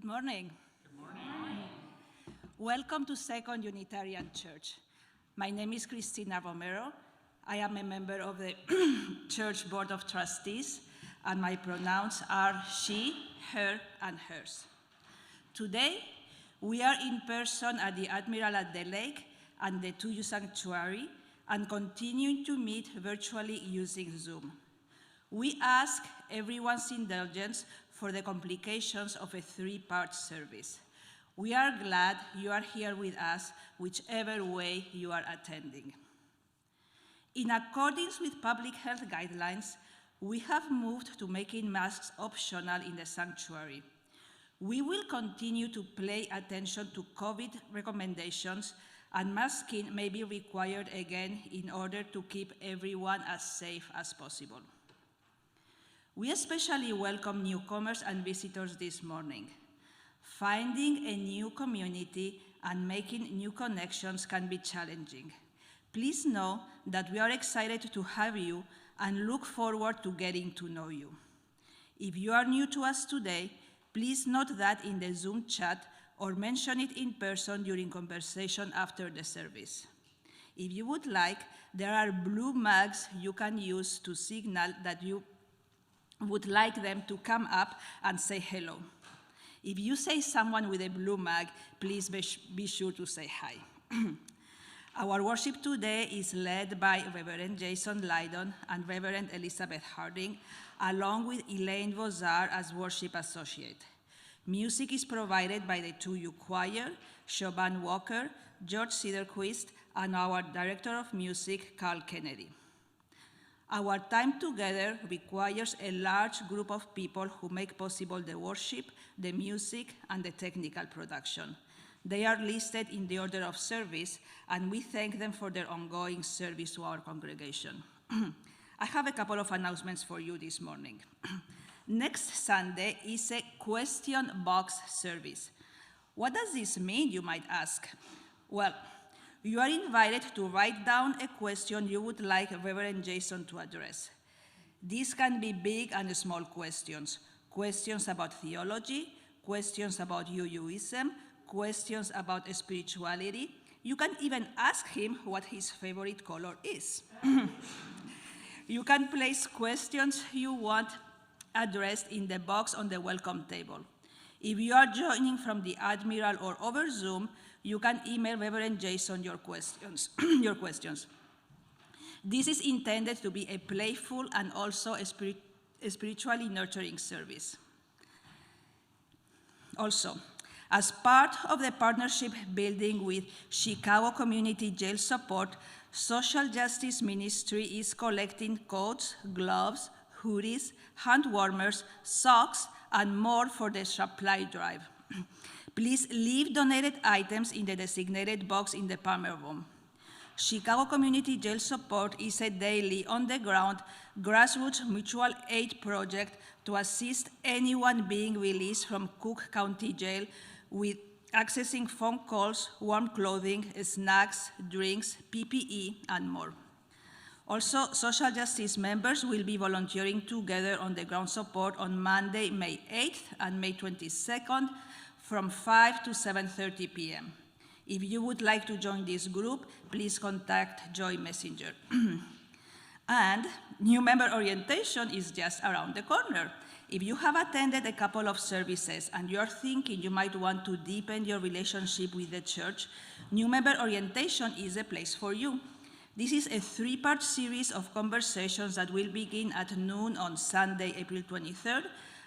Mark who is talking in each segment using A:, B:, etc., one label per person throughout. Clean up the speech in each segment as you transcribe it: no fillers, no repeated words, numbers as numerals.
A: Good morning.
B: Good morning.
A: Welcome to Second Unitarian Church. My name is Cristina Romero. I am a member of the Church Board of Trustees, and my pronouns are she, her, and hers. Today, we are in person at the Admiral at the Lake and the Tuyu Sanctuary, and continuing to meet virtually using Zoom. We ask everyone's indulgence for the complications of a three-part service. We are glad you are here with us, whichever way you are attending. In accordance with public health guidelines, we have moved to making masks optional in the sanctuary. We will continue to pay attention to COVID recommendations, and masking may be required again in order to keep everyone as safe as possible. We especially welcome newcomers and visitors this morning. Finding a new community and making new connections can be challenging. Please know that we are excited to have you and look forward to getting to know you. If you are new to us today, please note that in the Zoom chat or mention it in person during conversation after the service. If you would like, there are blue mugs you can use to signal that you would like them to come up and say hello. If you say someone with a blue mug, please be sure to say hi. Our worship today is led by Reverend Jason Lydon and Reverend Elizabeth Harding, along with Elaine Vozar as worship associate. Music is provided by the Tuyu Choir, Siobhan Walker, George Cederquist, and our Director of Music, Carl Kennedy. Our time together requires a large group of people who make possible the worship, the music, and the technical production. They are listed in the order of service, and we thank them for their ongoing service to our congregation. I have a couple of announcements for you this morning. Next Sunday is a question box service. What does this mean, you might ask? Well, you are invited to write down a question you would like Reverend Jason to address. These can be big and small questions. Questions about theology, questions about UUism, questions about spirituality. You can even ask him what his favorite color is. You can place questions you want addressed in the box on the welcome table. If you are joining from the Admiral or over Zoom, you can email Reverend Jason your questions. This is intended to be a playful and also a spiritually nurturing service. Also, as part of the partnership building with Chicago Community Jail Support, Social Justice Ministry is collecting coats, gloves, hoodies, hand warmers, socks, and more for the supply drive. Please leave donated items in the designated box in the Palmer Room. Chicago Community Jail Support is a daily, on-the-ground, grassroots mutual aid project to assist anyone being released from Cook County Jail with accessing phone calls, warm clothing, snacks, drinks, PPE, and more. Also, social justice members will be volunteering together on the ground support on Monday, May 8th and May 22nd from 5 to 7:30 p.m. If you would like to join this group, please contact Joy Messenger. And new member orientation is just around the corner. If you have attended a couple of services and you're thinking you might want to deepen your relationship with the church, new member orientation is a place for you. This is a three-part series of conversations that will begin at noon on Sunday, April 23rd,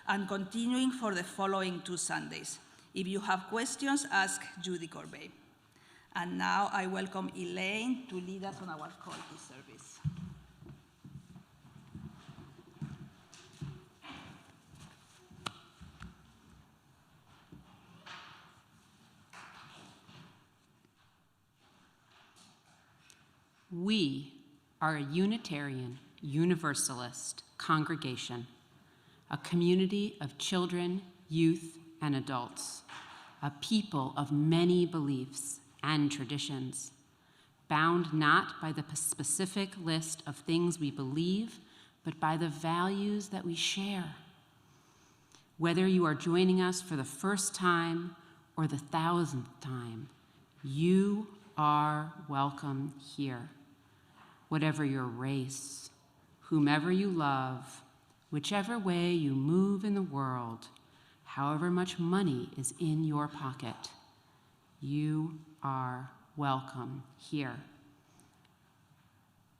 A: and continuing for the following 2 Sundays. If you have questions, ask Judy Corbet. And now I welcome Elaine to lead us on our call to service.
C: We are a Unitarian Universalist congregation, a community of children, youth, and adults, a people of many beliefs and traditions, bound not by the specific list of things we believe, but by the values that we share. Whether you are joining us for the first time or the 1,000th time, you are welcome here. Whatever your race, whomever you love, whichever way you move in the world, however much money is in your pocket, you are welcome here.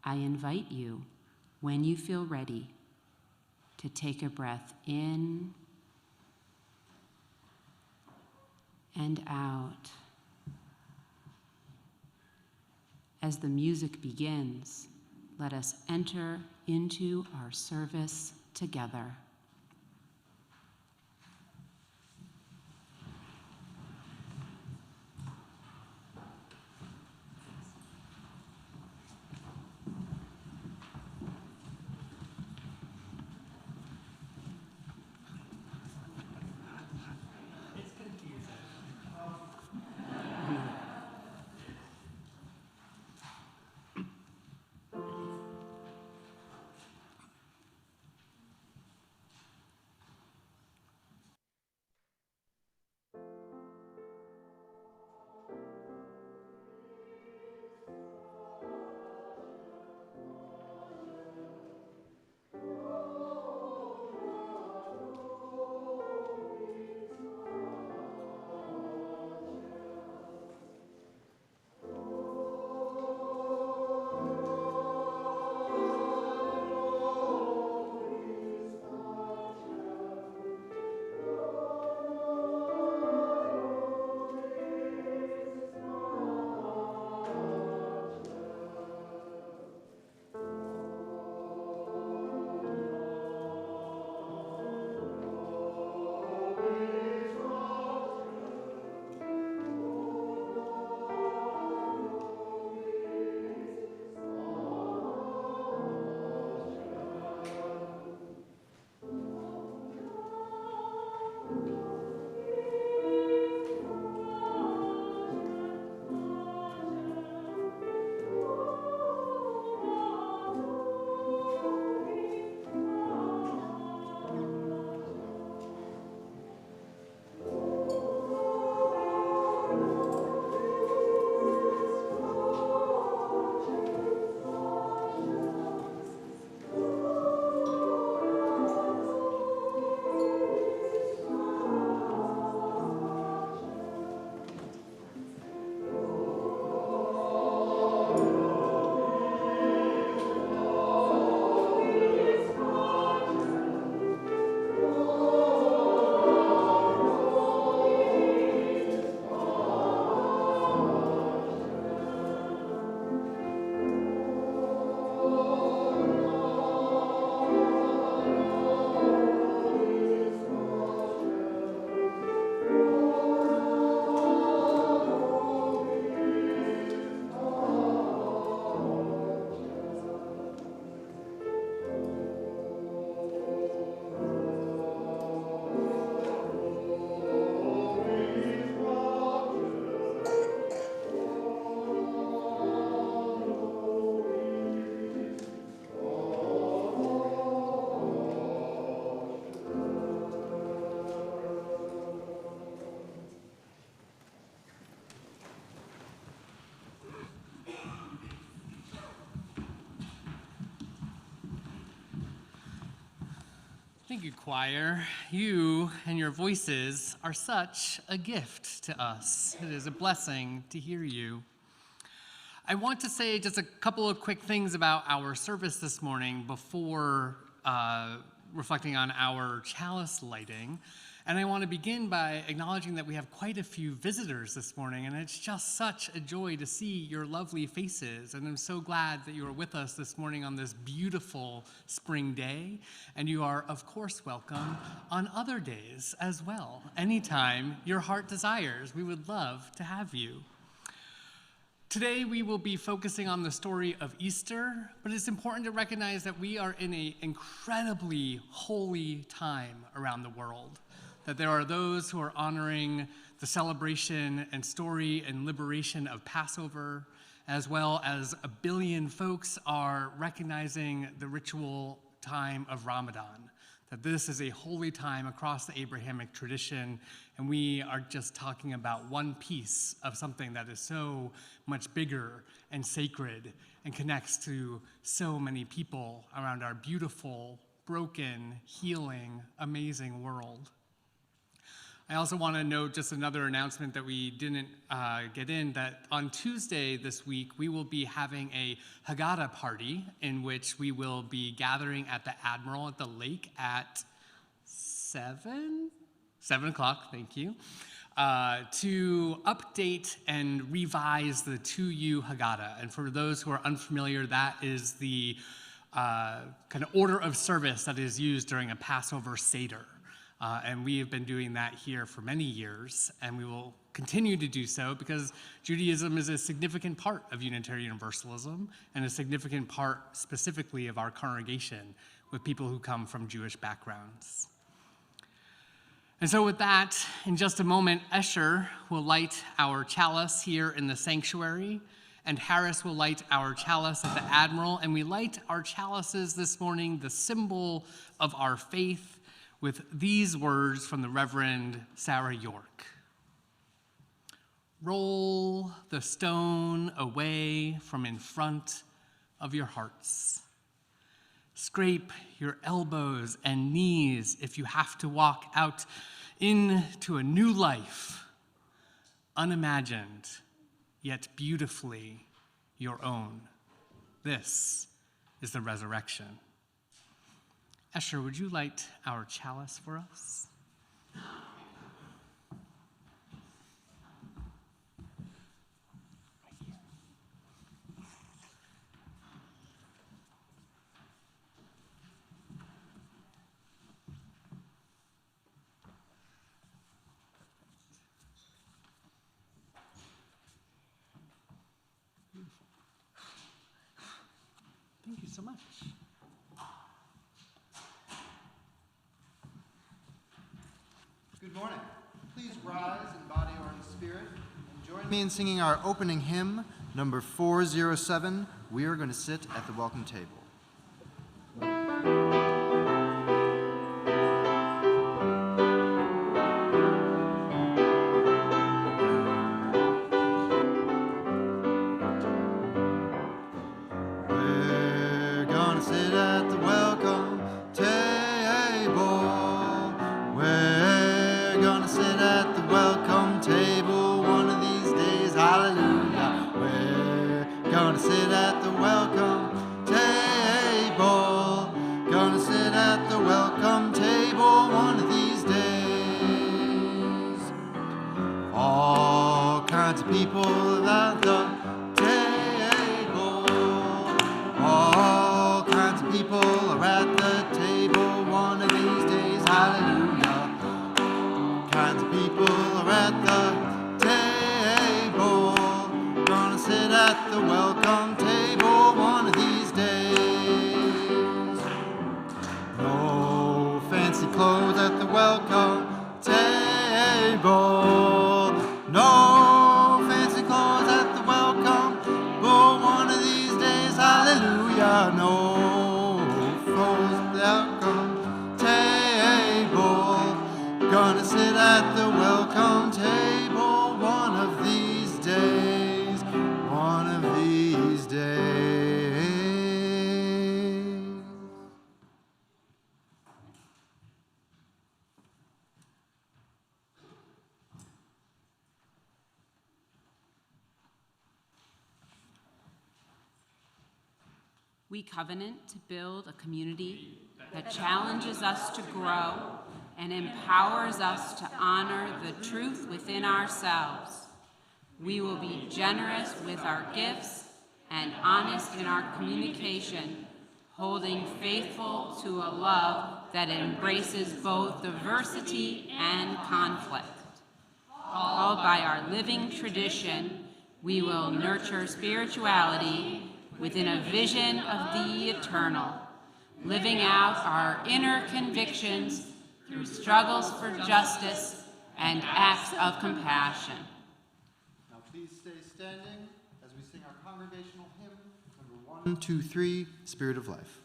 C: I invite you, when you feel ready, to take a breath in and out. As the music begins, let us enter into our service together.
B: Thank you, choir. You and your voices are such a gift to us. It is a blessing to hear you. I want to say just a couple of quick things about our service this morning before reflecting on our chalice lighting. And I want to begin by acknowledging that we have quite a few visitors this morning, and it's just such a joy to see your lovely faces. And I'm so glad that you are with us this morning on this beautiful spring day. And you are, of course, welcome on other days as well. Anytime your heart desires, we would love to have you. Today, we will be focusing on the story of Easter, but it's important to recognize that we are in an incredibly holy time around the world. That there are those who are honoring the celebration and story and liberation of Passover, as well as 1 billion folks are recognizing the ritual time of Ramadan, that this is a holy time across the Abrahamic tradition, and we are just talking about one piece of something that is so much bigger and sacred and connects to so many people around our beautiful, broken, healing, amazing world. I also want to note just another announcement that we didn't get in, that on Tuesday this week, we will be having a Haggadah party in which we will be gathering at the Admiral at the lake at 7 o'clock, thank you, to update and revise the 2U Haggadah. And for those who are unfamiliar, that is the kind of order of service that is used during a Passover Seder. And we have been doing that here for many years, and we will continue to do so because Judaism is a significant part of Unitarian Universalism and a significant part specifically of our congregation with people who come from Jewish backgrounds. And so with that, in just a moment, Escher will light our chalice here in the sanctuary, and Harris will light our chalice at the Admiral, and we light our chalices this morning, the symbol of our faith, with these words from the Reverend Sarah York. Roll the stone away from in front of your hearts. Scrape your elbows and knees if you have to walk out into a new life, unimagined, yet beautifully your own. This is the resurrection. Escher, would you light our chalice for us? Thank you so much.
D: Good morning. Please rise in body or in spirit and join me in singing our opening hymn, number 407, We Are Going to Sit at the Welcome Table. We're gonna sit at the welcome table. We're gonna sit at the welcome table one of these days, hallelujah. We're gonna sit at the welcome table. Gonna sit at the welcome table one of these days. All kinds of people at the table. All kinds of people are at the table one of these days, hallelujah. Kinds of people are at the table. Gonna sit at the welcome table one of these days. No fancy clothes at the welcome table. No fancy clothes at the welcome table one of these days, hallelujah. No clothes welcome table. Gonna sit at the welcome table one of these days, one of these days.
C: We covenant to build a community that challenges us to grow and empowers us to honor the truth within ourselves. We will be generous with our gifts and honest in our communication, holding faithful to a love that embraces both diversity and conflict. Called by our living tradition, we will nurture spirituality within a vision of the eternal, living out our inner convictions through struggles for justice and acts of compassion.
D: Now please stay standing as we sing our congregational hymn, number 1, 2, 3, Spirit of Life.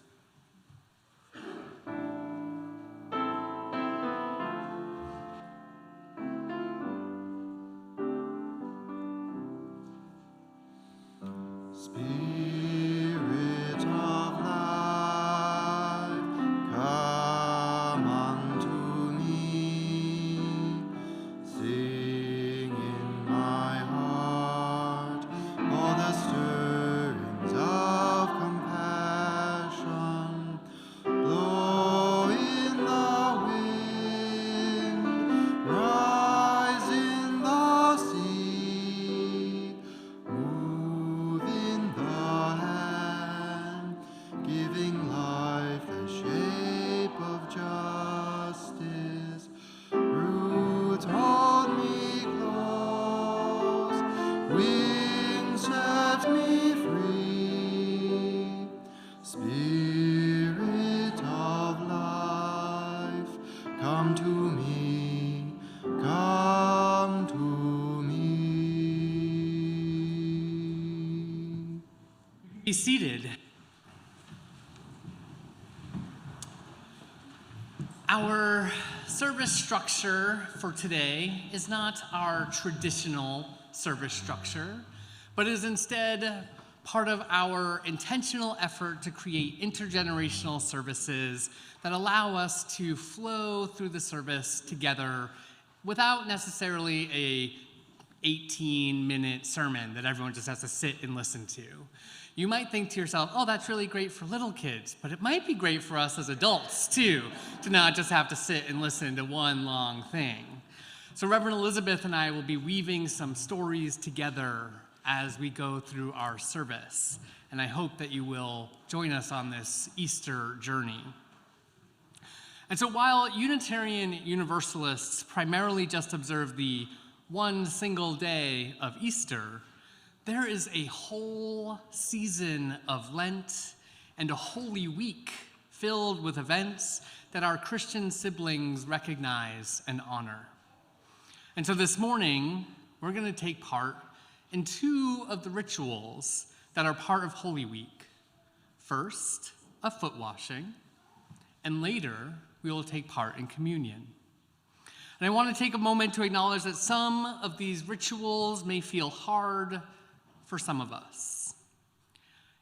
D: Spirit of life, come unto me. Sing in my heart all the stirrings of compassion. Blow in the wind, rise in the sea, move in the hand, giving life the shape of justice. Roots hold me close, wings set me free. Spirit of life, come to me, come to me.
B: Be seated. Our service structure for today is not our traditional service structure, but is instead part of our intentional effort to create intergenerational services that allow us to flow through the service together without necessarily a 18-minute sermon that everyone just has to sit and listen to. You might think to yourself, oh, that's really great for little kids, but it might be great for us as adults too, to not just have to sit and listen to one long thing. So Reverend Elizabeth and I will be weaving some stories together as we go through our service, and I hope that you will join us on this Easter journey. And so while Unitarian Universalists primarily just observe the one single day of Easter, there is a whole season of Lent and a Holy Week filled with events that our Christian siblings recognize and honor. And so this morning, we're going to take part in two of the rituals that are part of Holy Week. First, a foot washing, and later, we will take part in communion. And I want to take a moment to acknowledge that some of these rituals may feel hard for some of us.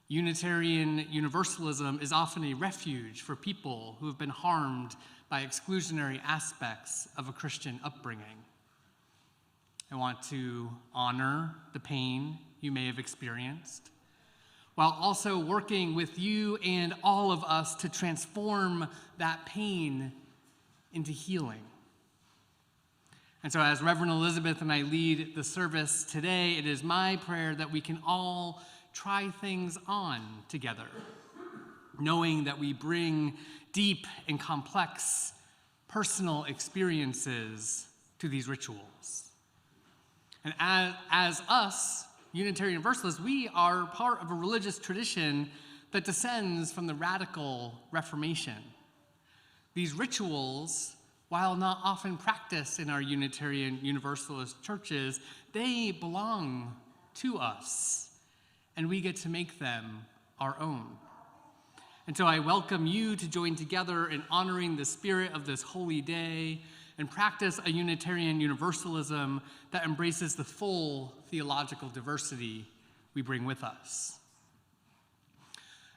B: Unitarian Universalism is often a refuge for people who have been harmed by exclusionary aspects of a Christian upbringing. I want to honor the pain you may have experienced, while also working with you and all of us to transform that pain into healing. And so as Reverend Elizabeth and I lead the service today, it is my prayer that we can all try things on together, knowing that we bring deep and complex personal experiences to these rituals. And as us, Unitarian Universalists, we are part of a religious tradition that descends from the radical Reformation. These rituals, while not often practiced in our Unitarian Universalist churches, they belong to us, and we get to make them our own. And so I welcome you to join together in honoring the spirit of this holy day and practice a Unitarian Universalism that embraces the full theological diversity we bring with us.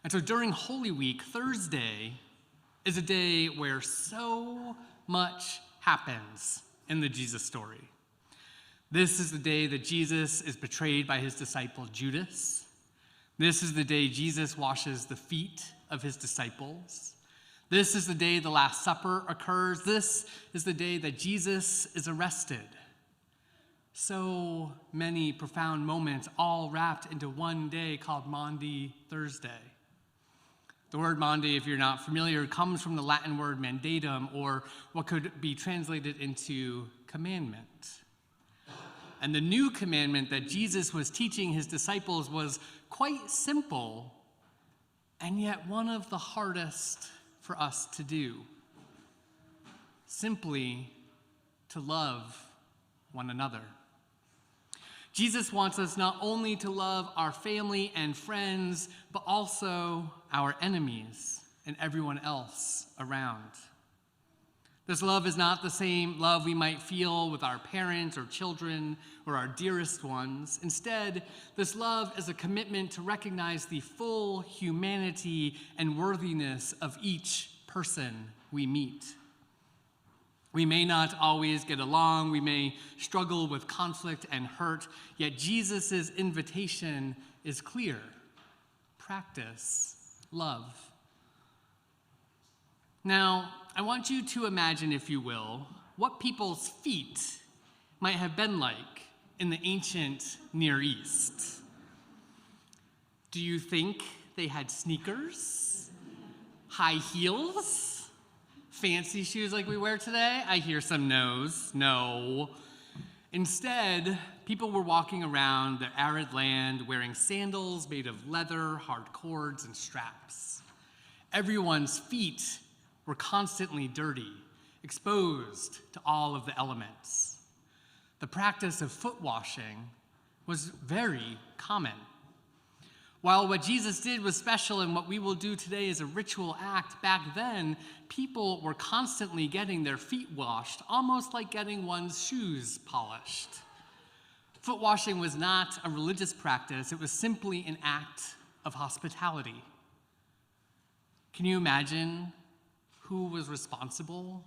B: And so during Holy Week, Thursday is a day where so much happens in the Jesus story. This is the day that Jesus is betrayed by his disciple Judas. This is the day Jesus washes the feet of his disciples. This is the day the Last Supper occurs. This is the day that Jesus is arrested. So many profound moments all wrapped into one day called Maundy Thursday. The word Maundy, if you're not familiar, comes from the Latin word mandatum, or what could be translated into commandment. And the new commandment that Jesus was teaching his disciples was quite simple, and yet one of the hardest for us to do. Simply to love one another. Jesus wants us not only to love our family and friends, but also our enemies and everyone else around. This love is not the same love we might feel with our parents or children or our dearest ones. Instead, this love is a commitment to recognize the full humanity and worthiness of each person we meet. We may not always get along, we may struggle with conflict and hurt, yet Jesus' invitation is clear. Practice love. Now, I want you to imagine, if you will, what people's feet might have been like in the ancient Near East. Do you think they had sneakers, high heels, fancy shoes like we wear today? I hear some no's. No. Instead, people were walking around their arid land wearing sandals made of leather, hard cords, and straps. Everyone's feet were constantly dirty, exposed to all of the elements. The practice of foot washing was very common. While what Jesus did was special and what we will do today is a ritual act, back then, people were constantly getting their feet washed, almost like getting one's shoes polished. Foot washing was not a religious practice, it was simply an act of hospitality. Can you imagine who was responsible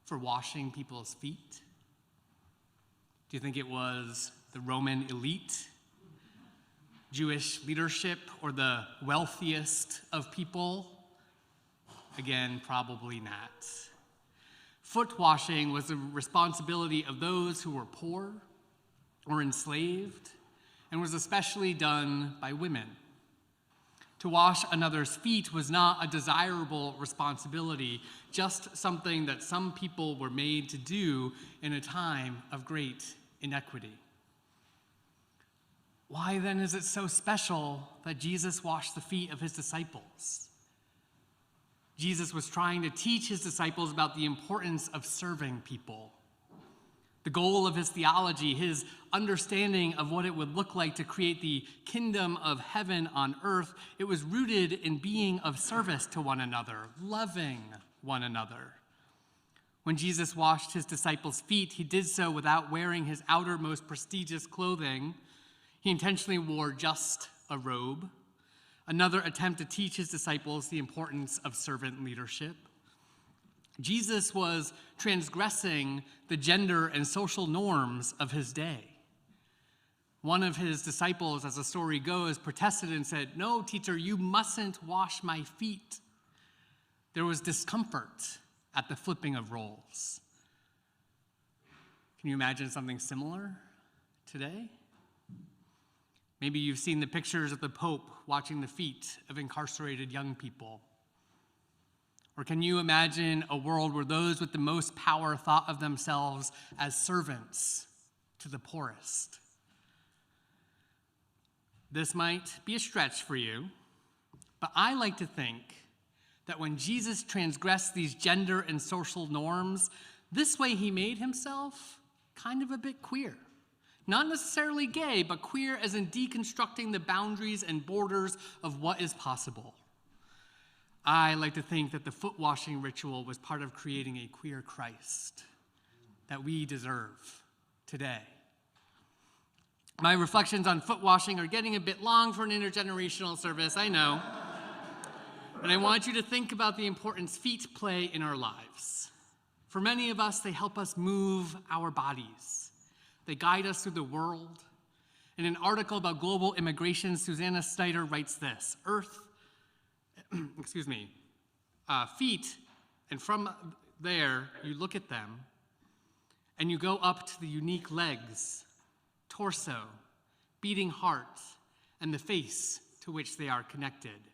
B: for washing people's feet? Do you think it was the Roman elite, Jewish leadership, or the wealthiest of people? Again, probably not. Foot washing was the responsibility of those who were poor or enslaved, and was especially done by women. To wash another's feet was not a desirable responsibility, just something that some people were made to do in a time of great inequity. Why then is it so special that Jesus washed the feet of his disciples? Jesus was trying to teach his disciples about the importance of serving people. The goal of his theology, his understanding of what it would look like to create the kingdom of heaven on earth, it was rooted in being of service to one another, loving one another. When Jesus washed his disciples' feet, he did so without wearing his outer most prestigious clothing. He intentionally wore just a robe, another attempt to teach his disciples the importance of servant leadership. Jesus was transgressing the gender and social norms of his day. One of his disciples, as the story goes, protested and said, "No, teacher, you mustn't wash my feet." There was discomfort at the flipping of roles. Can you imagine something similar today? Maybe you've seen the pictures of the Pope washing the feet of incarcerated young people. Or can you imagine a world where those with the most power thought of themselves as servants to the poorest? This might be a stretch for you, but I like to think that when Jesus transgressed these gender and social norms, this way he made himself kind of a bit queer. Not necessarily gay, but queer as in deconstructing the boundaries and borders of what is possible. I like to think that the foot washing ritual was part of creating a queer Christ that we deserve today. My reflections on foot washing are getting a bit long for an intergenerational service, I know. And I want you to think about the importance feet play in our lives. For many of us, they help us move our bodies. They guide us through the world. In an article about global immigration, Susanna Snyder writes this: feet, and from there, you look at them, and you go up to the unique legs, torso, beating heart, and the face to which they are connected.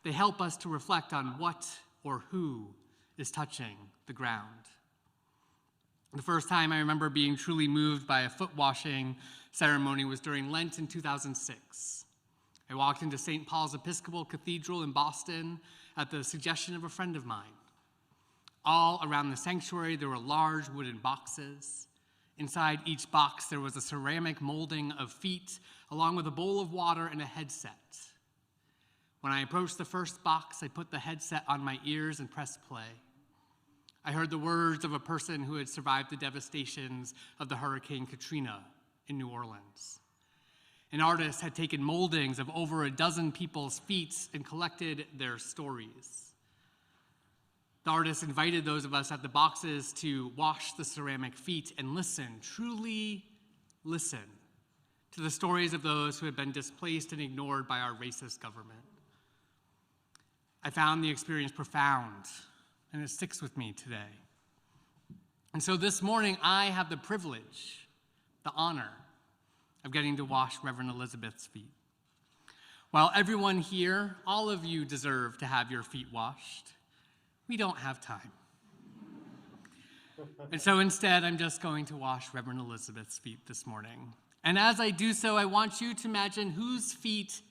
B: They help us to reflect on what or who is touching the ground. The first time I remember being truly moved by a foot washing ceremony was during Lent in 2006. I walked into St. Paul's Episcopal Cathedral in Boston at the suggestion of a friend of mine. All around the sanctuary, there were large wooden boxes. Inside each box, there was a ceramic molding of feet, along with a bowl of water and a headset. When I approached the first box, I put the headset on my ears and pressed play. I heard the words of a person who had survived the devastations of the Hurricane Katrina in New Orleans. An artist had taken moldings of over a dozen people's feet and collected their stories. The artist invited those of us at the boxes to wash the ceramic feet and listen, truly listen, to the stories of those who had been displaced and ignored by our racist government. I found the experience profound, and it sticks with me today. And so this morning, I have the privilege, the honor, of getting to wash Reverend Elizabeth's feet. While everyone here, all of you deserve to have your feet washed, we don't have time. And so instead, I'm just going to wash Reverend Elizabeth's feet this morning. And as I do so, I want you to imagine whose feet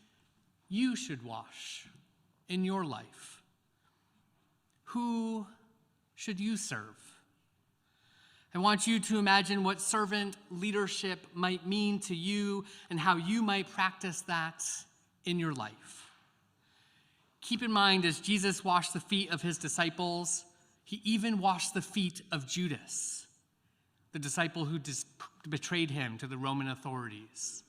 B: you should wash in your life. Who should you serve? I want you to imagine what servant leadership might mean to you and how you might practice that in your life. Keep in mind, as Jesus washed the feet of his disciples, he even washed the feet of Judas, the disciple who betrayed him to the Roman authorities.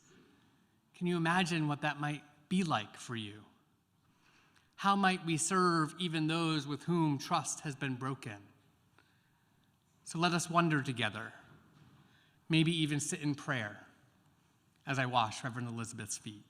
B: Can you imagine what that might be like for you? How might we serve even those with whom trust has been broken? So let us wonder together, maybe even sit in prayer as I wash Reverend Elizabeth's feet.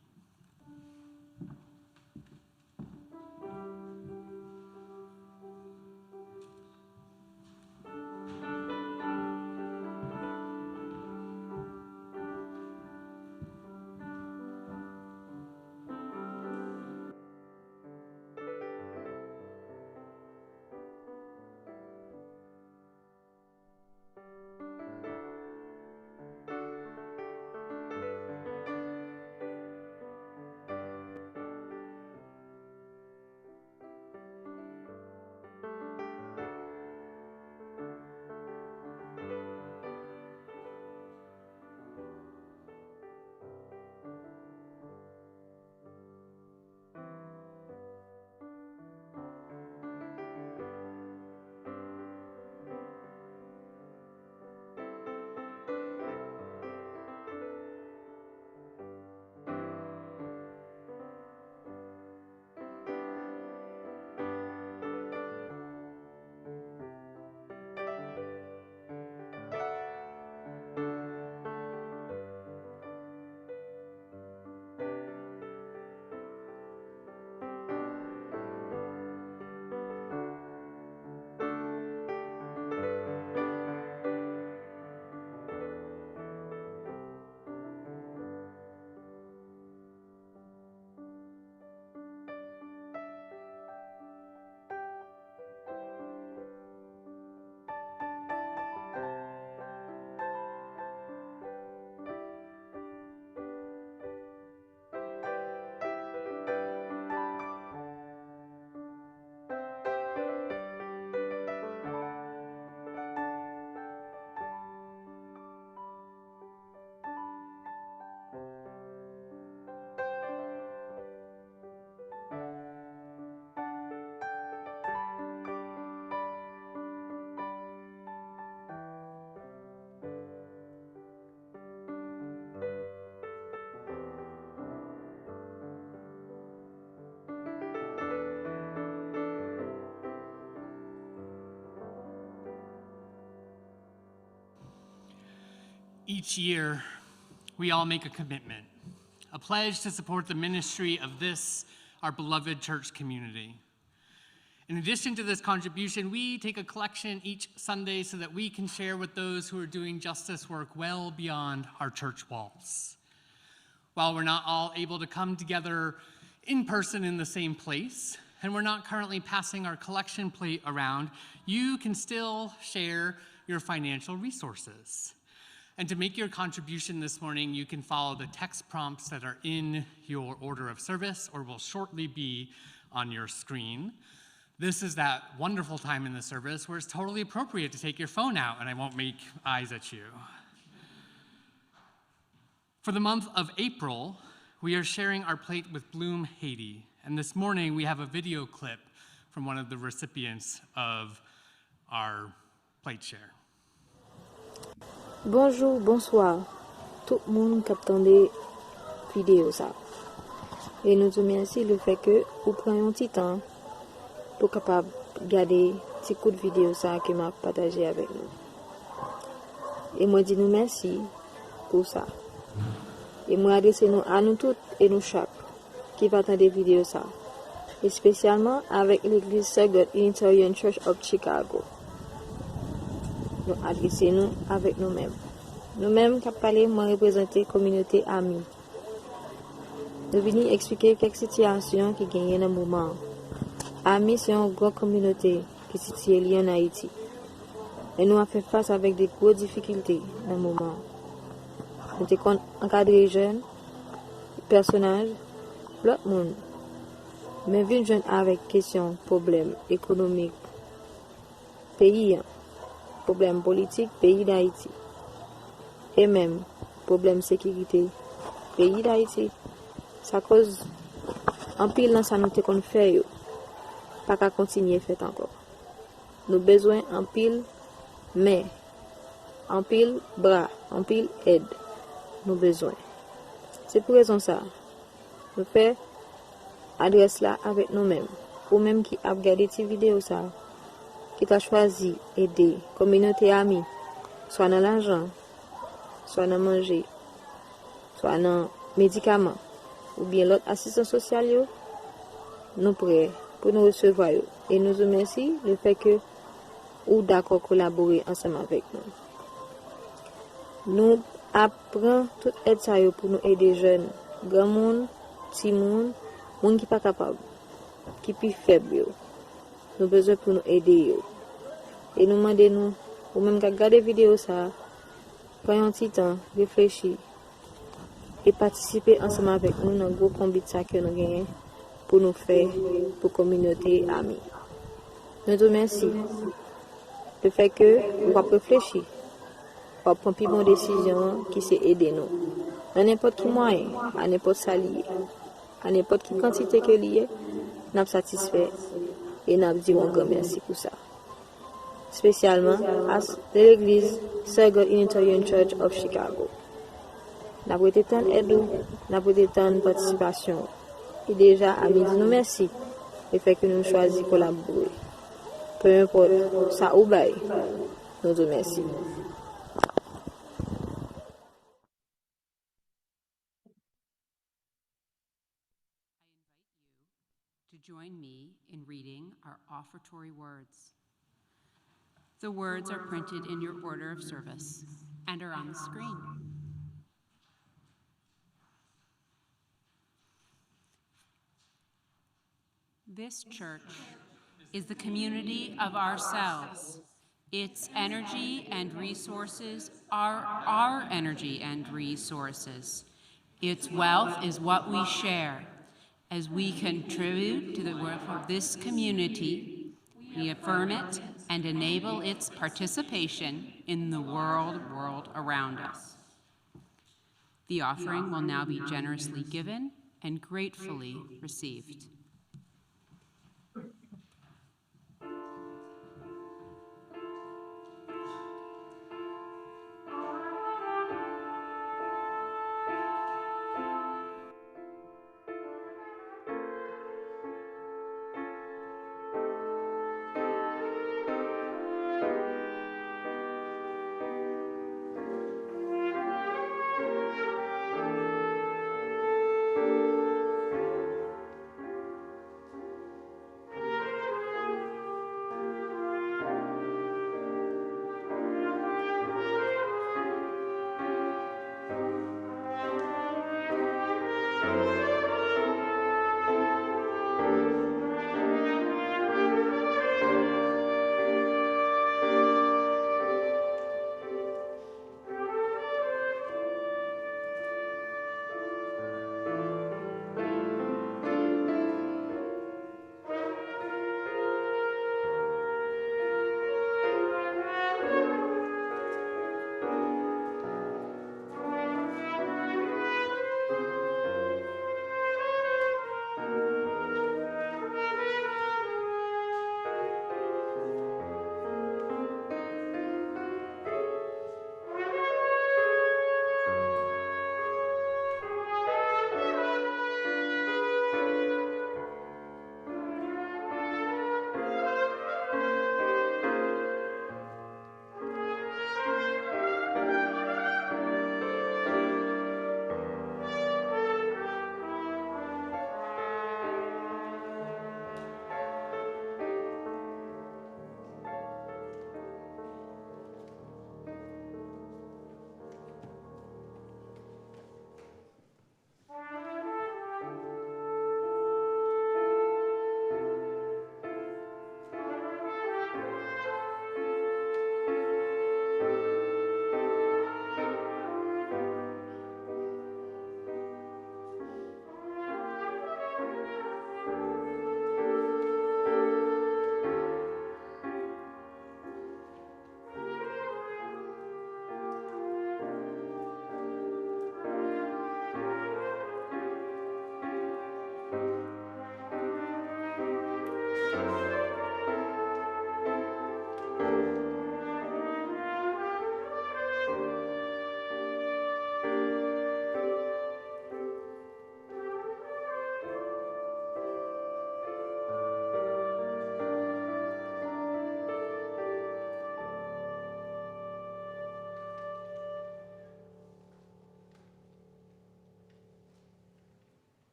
B: Each year, we all make a commitment, a pledge to support the ministry of this, our beloved church community. In addition to this contribution, we take a collection each Sunday so that we can share with those who are doing justice work well beyond our church walls. While we're not all able to come together in person in the same place, and we're not currently passing our collection plate around, you can still share your financial resources. And to make your contribution this morning, you can follow the text prompts that are in your order of service or will shortly be on your screen. This is that wonderful time in the service where it's totally appropriate to take your phone out and I won't make eyes at you. For the month of April, we are sharing our plate with Bloom Haiti. And this morning we have a video clip from one of the recipients of our plate share.
E: Bonjour, bonsoir, tout le monde qui attendait vidéo ça. Et nous remercions le fait que vous prenez un petit temps pour capable regarder petit coup de vidéo ça que m'a partagé avec nous. Et moi dis nous merci pour ça. Et moi adressez nous à nous toutes et nous chaque qui va attendre vidéo ça. Et spécialement avec l'église Second Unitarian Church of Chicago. Nous adressons nous avec nous-mêmes. Nous-mêmes qui parlé, moi représenter la communauté amie. Nous venons expliquer quelques situations qui gagnent dans le moment. Amis, c'est une grande communauté qui se situe en Haïti. Et nous avons fait face avec des grosses difficultés dans le moment. Nous avons encadré jeunes, personnages, l'autre monde. Mais vu jeune avec question, problèmes économiques, pays, problèmes politiques, pays d'Haïti. Et même, problème sécurité, pays d'Haïti. Ça cause en pile dans ça nous te qu'on fait, pas qu'à continuer fait encore. Nous besoin en pile main, en pile bras, en pile aide. Nous besoin. C'est pour raison ça. Nous fait adresse là avec nous-mêmes. Ou même qui a regardé ces vidéos ça, qui t'a choisi aider communauté amie, soit dans l'argent, soit dans manger, soit dans médicaments, ou bien l'autre assistance sociale, nous prêts pour nous recevoir. Et nous remercions le fait que ou d'accord collaborer ensemble avec nous. Nous apprenons toute aide ça pour nous aider jeunes, grand monde, petit monde, monde qui pas capable, qui plus faible. Nous besoin pour nous aider. Et nous demandons nous, ou même qu'à regarder vidéo ça, prenez un petit temps, réfléchir et participer ensemble avec nous dans le gros combat que nous gagnons pour nous faire pour la communauté amie. Nous te remercions. Le fait que on va réfléchir, on va prendre une bonne décision qui c'est aider nous. À n'importe qui moyen, à n'importe salier, à n'importe qui quantité que lié, nous sommes satisfaits et nous disons un grand merci pour ça. Spécialement à l'église Second Unitarian Church of Chicago. Nous avons été tant d'aide, nous avons été tant de participation. Et déjà, à midi, nous merci. Le fait que nous choisissons de collaborer. Peu importe, ça ou bail, nous te remercions.
C: To join me in reading our offertory words. The words are printed in your order of service and are on the screen. This church is the community of ourselves. Its energy and resources are our energy and resources. Its wealth is what we share. As we contribute to the work of this community, we affirm it and enable its participation in the world around us. The offering will now be generously given and gratefully received.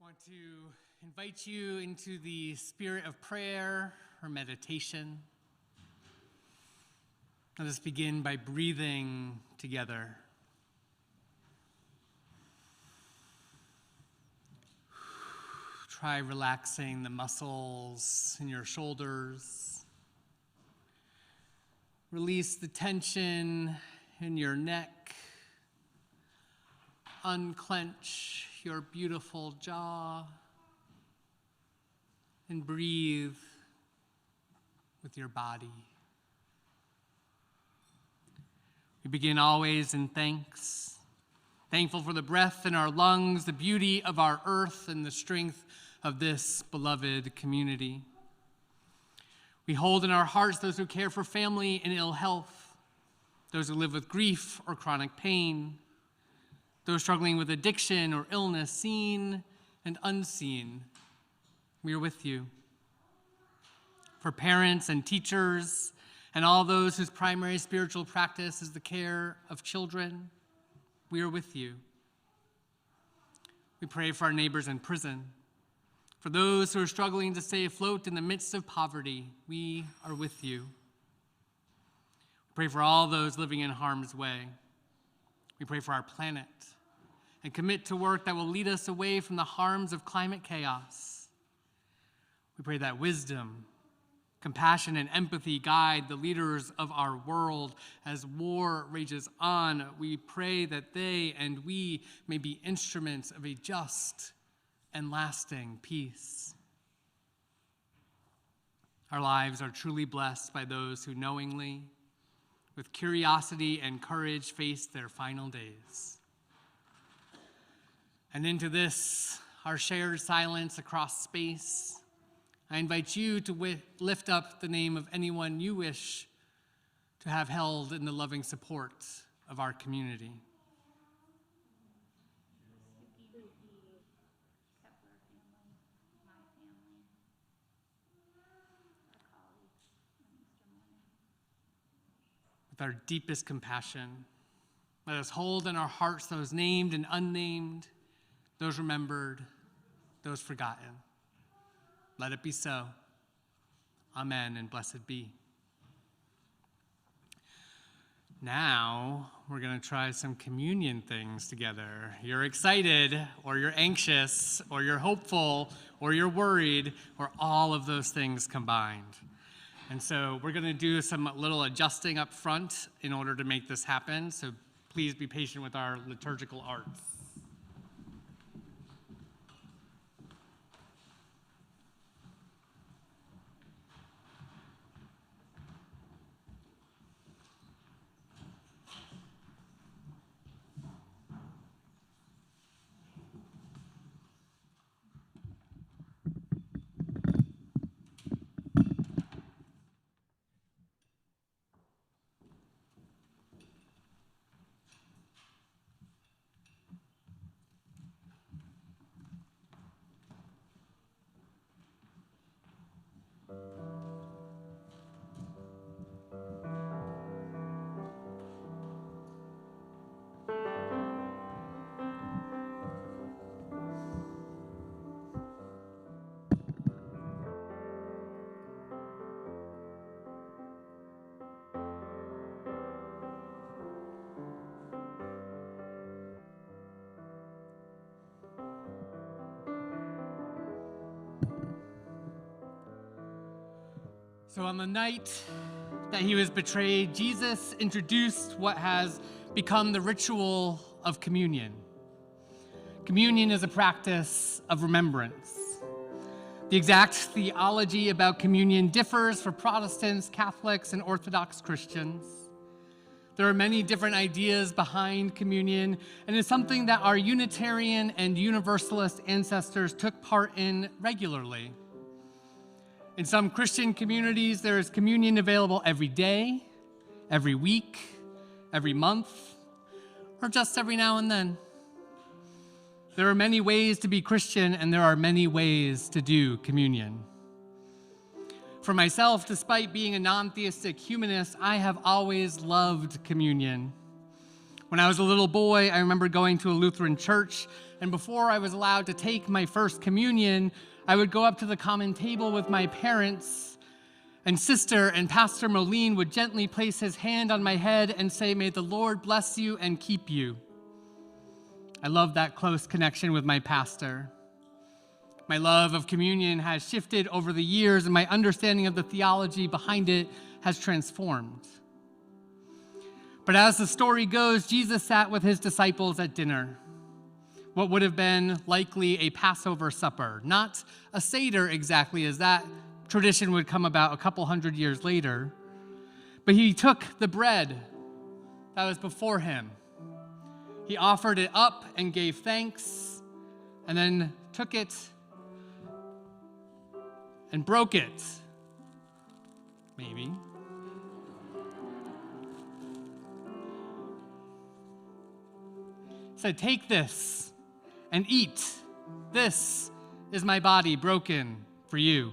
B: want to invite you into the spirit of prayer or meditation. Let us begin by breathing together. Try relaxing the muscles in your shoulders. Release the tension in your neck. Unclench your beautiful jaw and breathe with your body. We begin always in thanks, thankful for the breath in our lungs, the beauty of our earth, and the strength of this beloved community. We hold in our hearts those who care for family in ill health, those who live with grief or chronic pain, those struggling with addiction or illness, seen and unseen. We are with you. For parents and teachers and all those whose primary spiritual practice is the care of children, we are with you. We pray for our neighbors in prison. For those who are struggling to stay afloat in the midst of poverty, we are with you. We pray for all those living in harm's way. We pray for our planet and commit to work that will lead us away from the harms of climate chaos. We pray that wisdom, compassion, and empathy guide the leaders of our world as war rages on. We pray that they and we may be instruments of a just and lasting peace. Our lives are truly blessed by those who knowingly, with curiosity and courage, face their final days. And into this, our shared silence across space, I invite you to lift up the name of anyone you wish to have held in the loving support of our community. With our deepest compassion, let us hold in our hearts those named and unnamed, those remembered, those forgotten. Let it be so. Amen, and blessed be. Now, we're going to try some communion things together. You're excited, or you're anxious, or you're hopeful, or you're worried, or all of those things combined. And so we're going to do some little adjusting up front in order to make this happen. So please be patient with our liturgical arts. So on the night that he was betrayed, Jesus introduced what has become the ritual of communion. Communion is a practice of remembrance. The exact theology about communion differs for Protestants, Catholics, and Orthodox Christians. There are many different ideas behind communion, and it's something that our Unitarian and Universalist ancestors took part in regularly. In some Christian communities, there is communion available every day, every week, every month, or just every now and then. There are many ways to be Christian, and there are many ways to do communion. For myself, despite being a non-theistic humanist, I have always loved communion. When I was a little boy, I remember going to a Lutheran church, and before I was allowed to take my first communion, I would go up to the common table with my parents and sister, and Pastor Moline would gently place his hand on my head and say, "May the Lord bless you and keep you." I love that close connection with my pastor. My love of communion has shifted over the years, and my understanding of the theology behind it has transformed. But as the story goes, Jesus sat with his disciples at dinner, what would have been likely a Passover supper, not a Seder exactly, as that tradition would come about a couple hundred years later. But he took the bread that was before him. He offered it up and gave thanks, and then took it and broke it, maybe. He said, "Take this and eat. This is my body broken for you."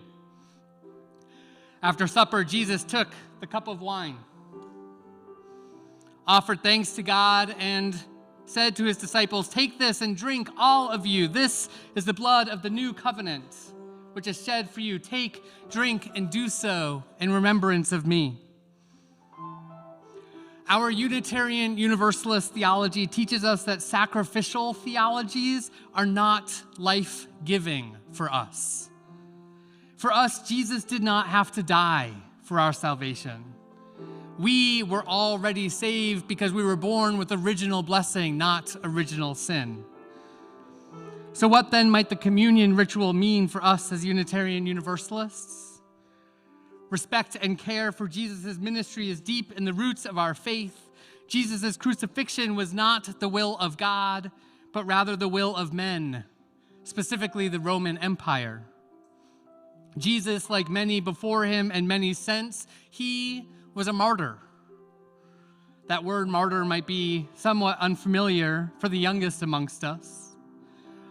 B: After supper, Jesus took the cup of wine, offered thanks to God, and said to his disciples, "Take this and drink, all of you. This is the blood of the new covenant, which is shed for you. Take, drink, and do so in remembrance of me." Our Unitarian Universalist theology teaches us that sacrificial theologies are not life-giving for us. For us, Jesus did not have to die for our salvation. We were already saved because we were born with original blessing, not original sin. So what then might the communion ritual mean for us as Unitarian Universalists? Respect and care for Jesus' ministry is deep in the roots of our faith. Jesus' crucifixion was not the will of God, but rather the will of men, specifically the Roman Empire. Jesus, like many before him and many since, he was a martyr. That word martyr might be somewhat unfamiliar for the youngest amongst us.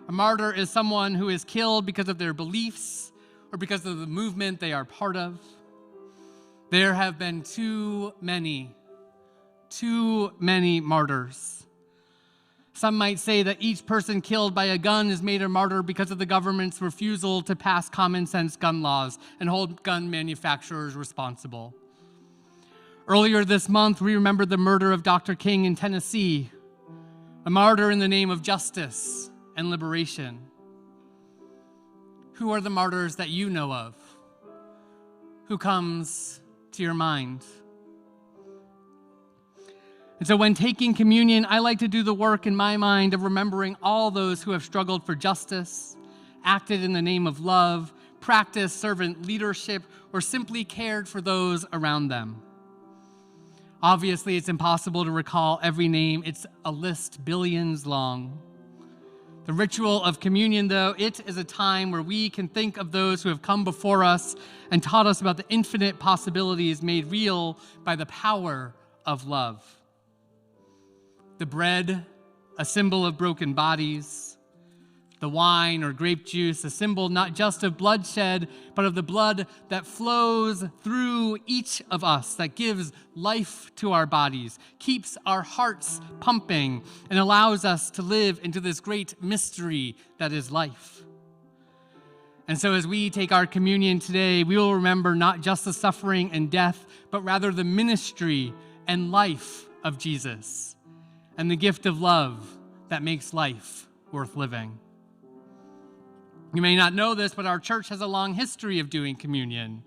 B: A martyr is someone who is killed because of their beliefs or because of the movement they are part of. There have been too many martyrs. Some might say that each person killed by a gun is made a martyr because of the government's refusal to pass common sense gun laws and hold gun manufacturers responsible. Earlier this month, we remembered the murder of Dr. King in Tennessee, a martyr in the name of justice and liberation. Who are the martyrs that you know of? Who comes to your mind? And so when taking communion, I like to do the work in my mind of remembering all those who have struggled for justice, acted in the name of love, practiced servant leadership, or simply cared for those around them. Obviously, it's impossible to recall every name. It's a list billions long. The ritual of communion, though, it is a time where we can think of those who have come before us and taught us about the infinite possibilities made real by the power of love. The bread, a symbol of broken bodies. The wine or grape juice, a symbol not just of bloodshed, but of the blood that flows through each of us, that gives life to our bodies, keeps our hearts pumping, and allows us to live into this great mystery that is life. And so as we take our communion today, we will remember not just the suffering and death, but rather the ministry and life of Jesus, and the gift of love that makes life worth living. You may not know this, but our church has a long history of doing communion.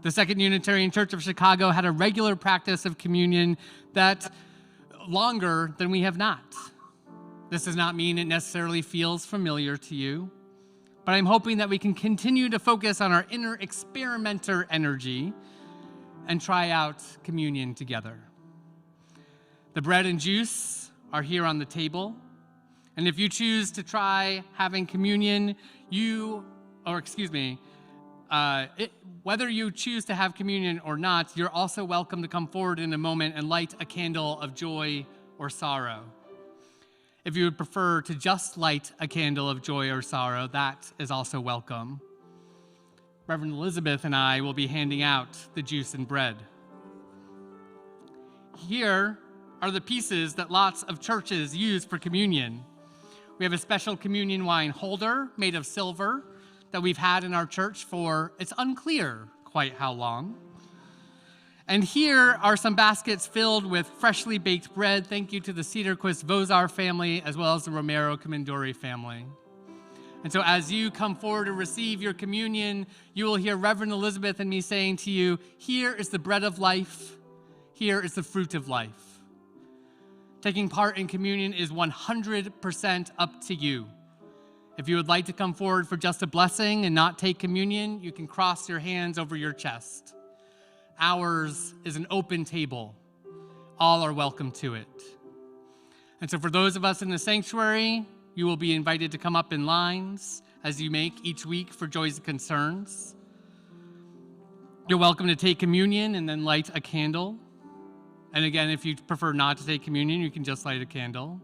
B: The Second Unitarian Church of Chicago had a regular practice of communion that longer than we have not. This does not mean it necessarily feels familiar to you, but I'm hoping that we can continue to focus on our inner experimenter energy and try out communion together. The bread and juice are here on the table. And if you choose to try having communion, whether you choose to have communion or not, you're also welcome to come forward in a moment and light a candle of joy or sorrow. If you would prefer to just light a candle of joy or sorrow, that is also welcome. Reverend Elizabeth and I will be handing out the juice and bread. Here are the pieces that lots of churches use for communion. We have a special communion wine holder made of silver that we've had in our church for, it's unclear quite how long. And here are some baskets filled with freshly baked bread. Thank you to the Cedarquist Vozar family, as well as the Romero Comendori family. And so as you come forward to receive your communion, you will hear Reverend Elizabeth and me saying to you, here is the bread of life, here is the fruit of life. Taking part in communion is 100% up to you. If you would like to come forward for just a blessing and not take communion, you can cross your hands over your chest. Ours is an open table. All are welcome to it. And so for those of us in the sanctuary, you will be invited to come up in lines as you make each week for Joys and Concerns. You're welcome to take communion and then light a candle. And again, if you prefer not to take communion, you can just light a candle.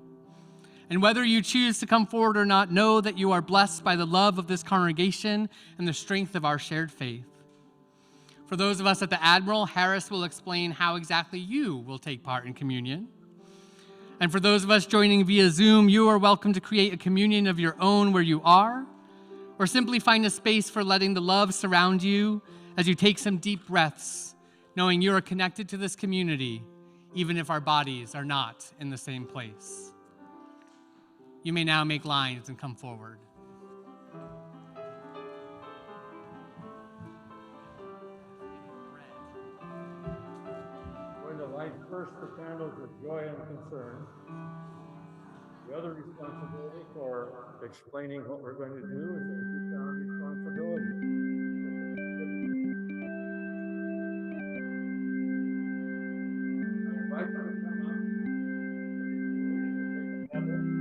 B: And whether you choose to come forward or not, know that you are blessed by the love of this congregation and the strength of our shared faith. For those of us at the Admiral, Harris will explain how exactly you will take part in communion. And for those of us joining via Zoom, you are welcome to create a communion of your own where you are, or simply find a space for letting the love surround you as you take some deep breaths, knowing you are connected to this community, even if our bodies are not in the same place. You may now make lines and come forward.
F: Going to light first the candles of joy and concern. The other responsibility for explaining what we're going to do is a profound responsibility. I invite you to come up. Take a pebble.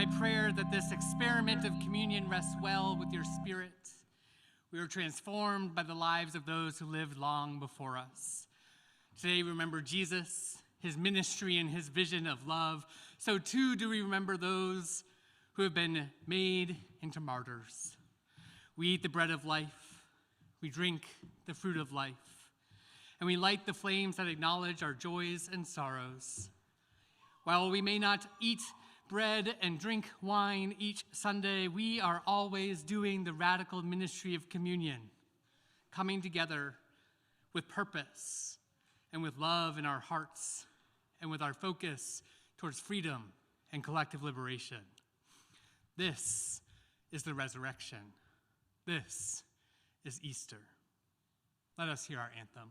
B: my prayer that this experiment of communion rests well with your spirit. We are transformed by the lives of those who lived long before us. Today we remember Jesus, his ministry, and his vision of love. So too do we remember those who have been made into martyrs. We eat the bread of life, we drink the fruit of life, and we light the flames that acknowledge our joys and sorrows. While we may not eat bread and drink wine each Sunday, we are always doing the radical ministry of communion, coming together with purpose and with love in our hearts and with our focus towards freedom and collective liberation. This is the resurrection. This is Easter. Let us hear our anthem.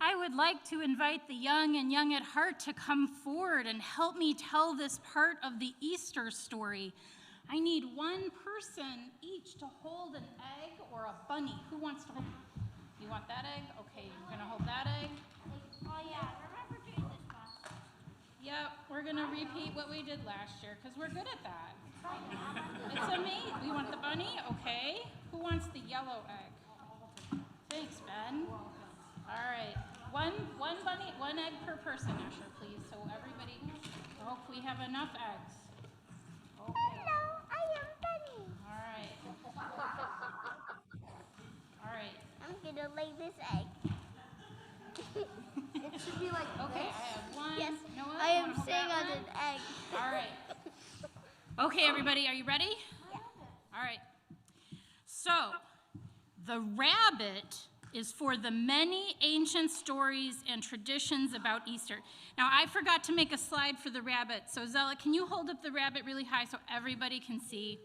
G: I would like to invite the young and young at heart to come forward and help me tell this part of the Easter story. I need one person each to hold an egg or a bunny. Who wants to hold? You want that egg? Okay, you're gonna hold that egg.
H: Oh yeah, remember doing this last.
G: Yep, we're gonna repeat what we did last year because we're good at that. It's amazing. You want the bunny? Okay. Who wants the yellow egg? Thanks, Ben. All right. One bunny, one egg per person, Asher, please. So everybody, I hope we have enough eggs. Okay.
H: Hello, I am Bunny.
G: All right. All right.
H: I'm gonna lay this egg. It should be like
G: Okay,
H: this.
G: I have one.
H: Yes,
G: Noah,
H: I
G: you
H: am
G: wanna hold
H: sitting
G: that
H: on
G: one?
H: an egg.
G: All right. Okay, everybody, are you ready?
H: Yeah.
G: All right. So, the rabbit is for the many ancient stories and traditions about Easter. Now, I forgot to make a slide for the rabbit. So, Zella, can you hold up the rabbit really high so everybody can see?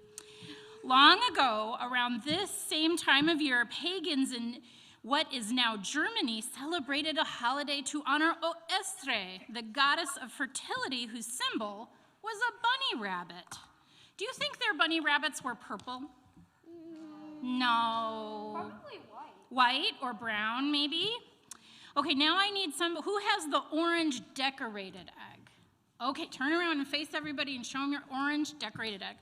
G: Long ago, around this same time of year, pagans in what is now Germany celebrated a holiday to honor Oestre, the goddess of fertility, whose symbol was a bunny rabbit. Do you think their bunny rabbits were purple? No.
H: Probably white.
G: White or brown, maybe? Okay, now I need who has the orange decorated egg? Okay, turn around and face everybody and show them your orange decorated egg.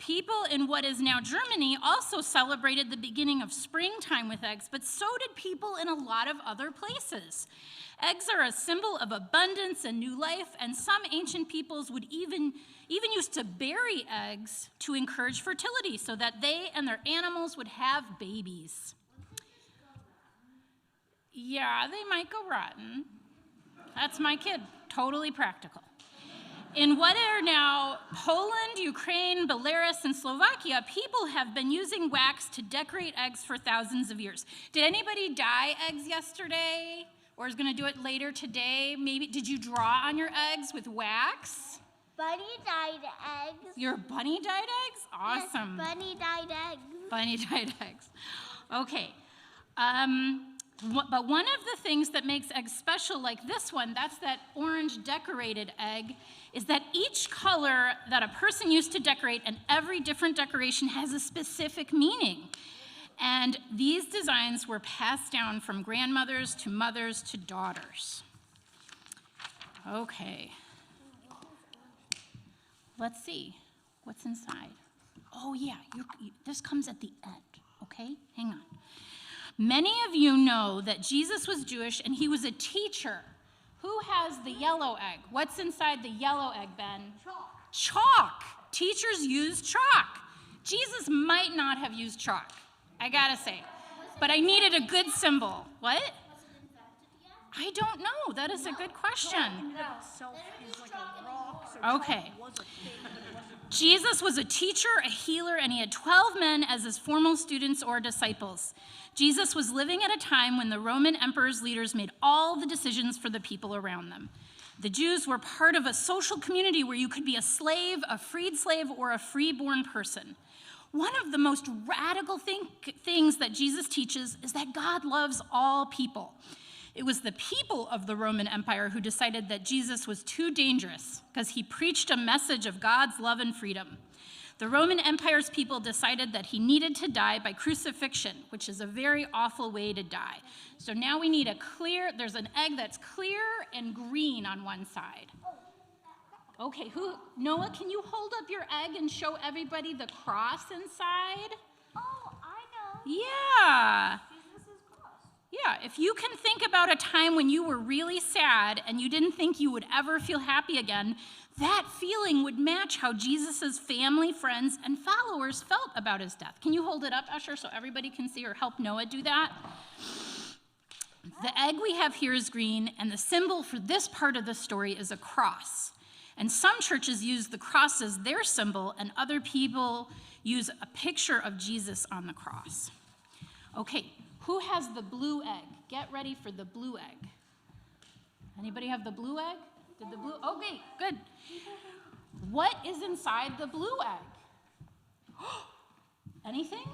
G: People in what is now Germany also celebrated the beginning of springtime with eggs, but so did people in a lot of other places. Eggs are a symbol of abundance and new life, and some ancient peoples would even used to bury eggs to encourage fertility so that they and their animals would have babies. Yeah, they might go rotten. That's my kid, totally practical. In what are now Poland, Ukraine, Belarus, and Slovakia, people have been using wax to decorate eggs for thousands of years. Did anybody dye eggs yesterday? Or is going to do it later today? Maybe, did you draw on your eggs with wax?
H: Bunny dyed eggs.
G: Your bunny dyed eggs? Awesome.
H: Yes, bunny dyed eggs.
G: Bunny dyed eggs. Okay. But one of the things that makes eggs special, like this one, that's that orange decorated egg, is that each color that a person used to decorate, and every different decoration has a specific meaning. And these designs were passed down from grandmothers to mothers to daughters. Okay. Let's see what's inside. Oh yeah, this comes at the end, okay? Hang on. Many of you know that Jesus was Jewish and he was a teacher. Who has the yellow egg? What's inside the yellow egg, Ben?
H: Chalk.
G: Chalk. Teachers use chalk. Jesus might not have used chalk, I gotta say. But I needed a good symbol. What? I don't know. That is a good question. Okay. Jesus was a teacher, a healer, and he had 12 men as his formal students or disciples. Jesus was living at a time when the Roman emperor's leaders made all the decisions for the people around them. The Jews were part of a social community where you could be a slave, a freed slave, or a freeborn person. One of the most radical things that Jesus teaches is that God loves all people. It was the people of the Roman Empire who decided that Jesus was too dangerous because he preached a message of God's love and freedom. The Roman Empire's people decided that he needed to die by crucifixion, which is a very awful way to die. So now we need there's an egg that's clear and green on one side. Okay, Noah, can you hold up your egg and show everybody the cross inside?
H: Oh, I know.
G: Yeah.
H: Jesus' cross.
G: Yeah, if you can think about a time when you were really sad and you didn't think you would ever feel happy again, that feeling would match how Jesus' family, friends, and followers felt about his death. Can you hold it up, Usher, so everybody can see, or help Noah do that? The egg we have here is green, and the symbol for this part of the story is a cross. And some churches use the cross as their symbol, and other people use a picture of Jesus on the cross. Okay, who has the blue egg? Get ready for the blue egg. Anybody have the blue egg? Okay, good. What is inside the blue egg? Anything?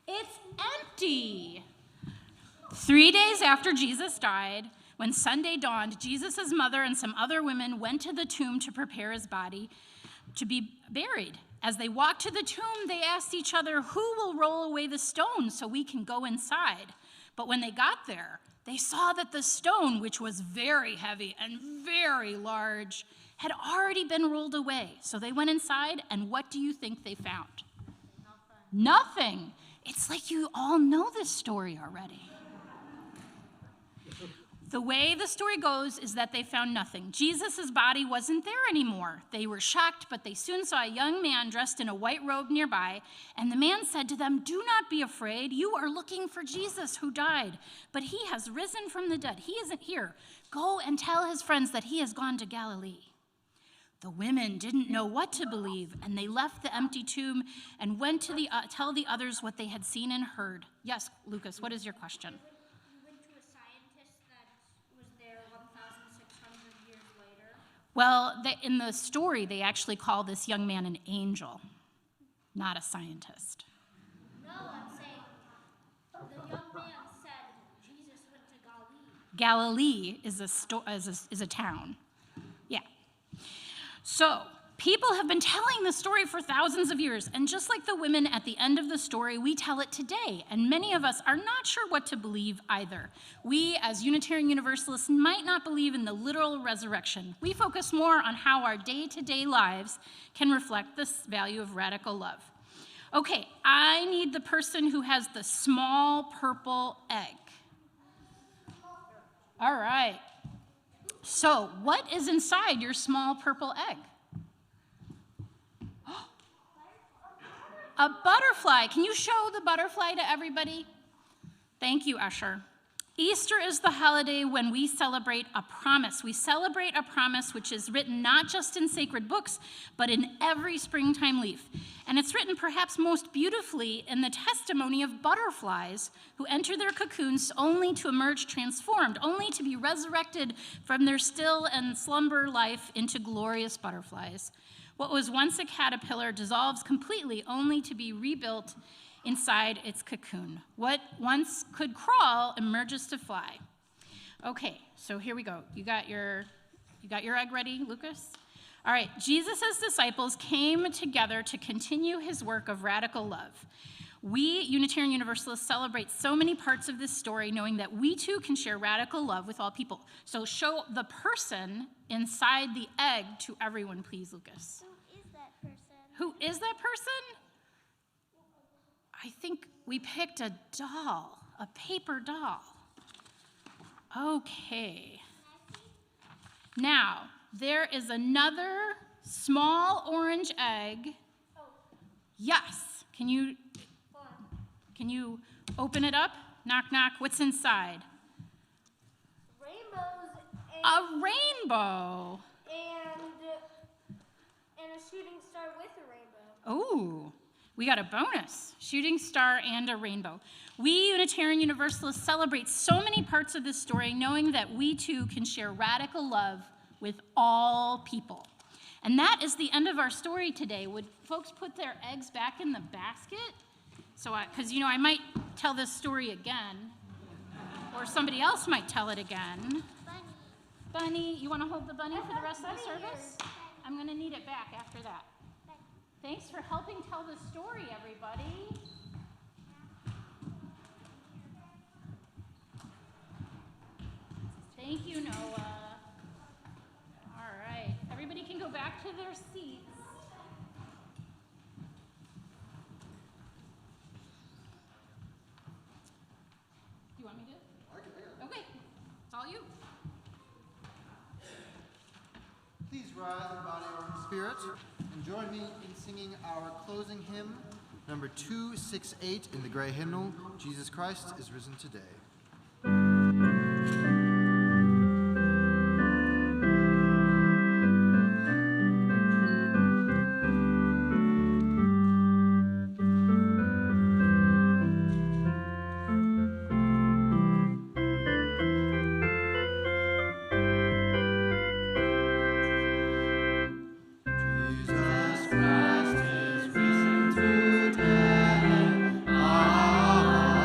G: It's empty. 3 days after Jesus died, When Sunday dawned, Jesus' mother and some other women went to the tomb to prepare his body to be buried. As they walked to the tomb, they asked each other, "Who will roll away the stone so we can go inside?" But when they got there, they saw that the stone, which was very heavy and very large, had already been rolled away. So they went inside, and what do you think they found? Nothing. It's like you all know this story already. The way the story goes is that they found nothing. Jesus' body wasn't there anymore. They were shocked, but they soon saw a young man dressed in a white robe nearby, and the man said to them, "Do not be afraid. You are looking for Jesus who died, but he has risen from the dead. He isn't here. Go and tell his friends that he has gone to Galilee." The women didn't know what to believe, and they left the empty tomb and went to tell the others what they had seen and heard. Yes, Lucas, what is your question?
H: You went to a scientist that was there 1,600 years later.
G: Well, in the story, they actually call this young man an angel, not a scientist.
H: No, I'm saying the young man said Jesus went to Galilee.
G: Galilee is a town. Yeah. So, people have been telling the story for thousands of years, and just like the women at the end of the story, we tell it today, and many of us are not sure what to believe either. We, as Unitarian Universalists, might not believe in the literal resurrection. We focus more on how our day-to-day lives can reflect this value of radical love. Okay, I need the person who has the small purple egg. All right. So, what is inside your small purple egg? A butterfly. Can you show the butterfly to everybody? Thank you, Usher. Easter is the holiday when we celebrate a promise. We celebrate a promise which is written not just in sacred books, but in every springtime leaf. And it's written perhaps most beautifully in the testimony of butterflies who enter their cocoons only to emerge transformed, only to be resurrected from their still and slumber life into glorious butterflies. What was once a caterpillar dissolves completely only to be rebuilt inside its cocoon. What once could crawl emerges to fly. Okay, so here we go. You got your egg ready, Lucas? All right, Jesus' disciples came together to continue his work of radical love. We, Unitarian Universalists, celebrate so many parts of this story, knowing that we too can share radical love with all people. So show the person inside the egg to everyone, please, Lucas.
H: Who is that person?
G: Who is that person? I think we picked a doll, a paper doll. Okay. Now, there is another small orange egg. Yes. Can you open it up? Knock, knock. What's inside?
H: Rainbows
G: A rainbow.
H: and a shooting star with a rainbow.
G: Oh, we got a bonus, shooting star and a rainbow. We Unitarian Universalists celebrate so many parts of this story, knowing that we too can share radical love with all people. And that is the end of our story today. Would folks put their eggs back in the basket? So, because I might tell this story again, or somebody else might tell it again. Bunny, you want to hold the bunny for the rest of the service? I'm going to need it back after that. Thanks for helping tell the story, everybody. Thank you, Noah. All right, everybody can go back to their seats. Do you want me to? Okay, it's all you.
D: Please rise in body or in spirit and join me in singing our closing hymn, number 268 in the gray hymnal, Jesus Christ is risen today. Jesus Christ is risen today. Alleluia.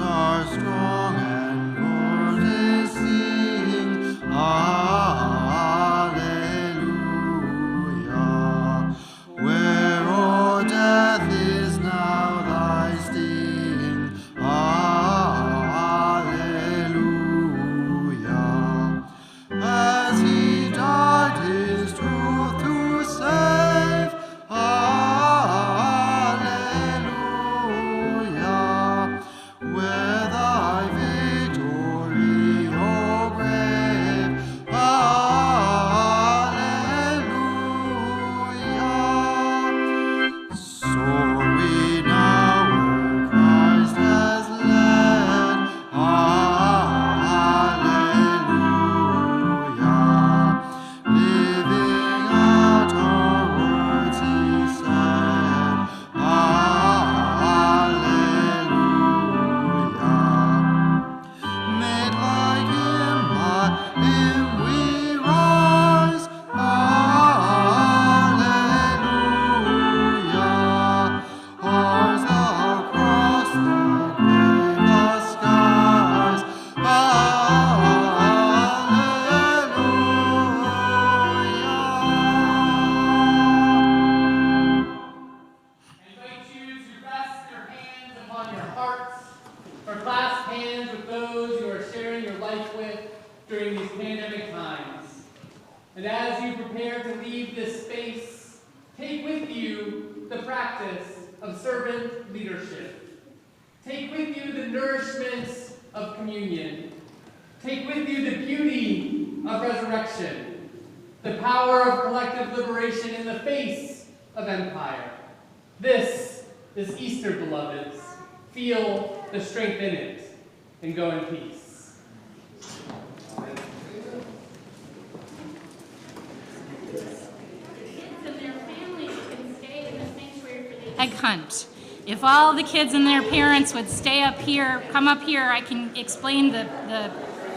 D: are strong and voices sing. Hallelujah. Where, O death, is now thy sting? Hallelujah. As he died his truth to save. Hallelujah. Where thy victory, O grave. Hallelujah. Soar we now where Christ has led. Hallelujah. Living out our words he said. Hallelujah. Made like him, by him we rise. Hallelujah. Ours the cross, the grave, the skies. Hallelujah.
B: I invite you to rest your hands upon your hearts, or clasp hands with those you are sharing your life with during these pandemic times. And as you prepare to leave this space, take with you the practice of servant leadership. Take with you the nourishments of communion. Take with you the beauty of resurrection, the power of collective liberation in the face of empire. This is Easter, beloveds. Feel the strength in it, and go in peace.
G: Kids and their families can stay in the sanctuary for the egg hunt. If all the kids and their parents would stay up here, come up here, I can explain the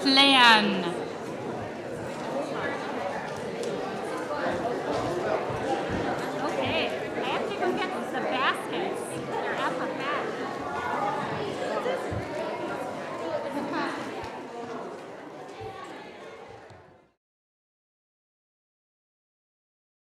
G: plan.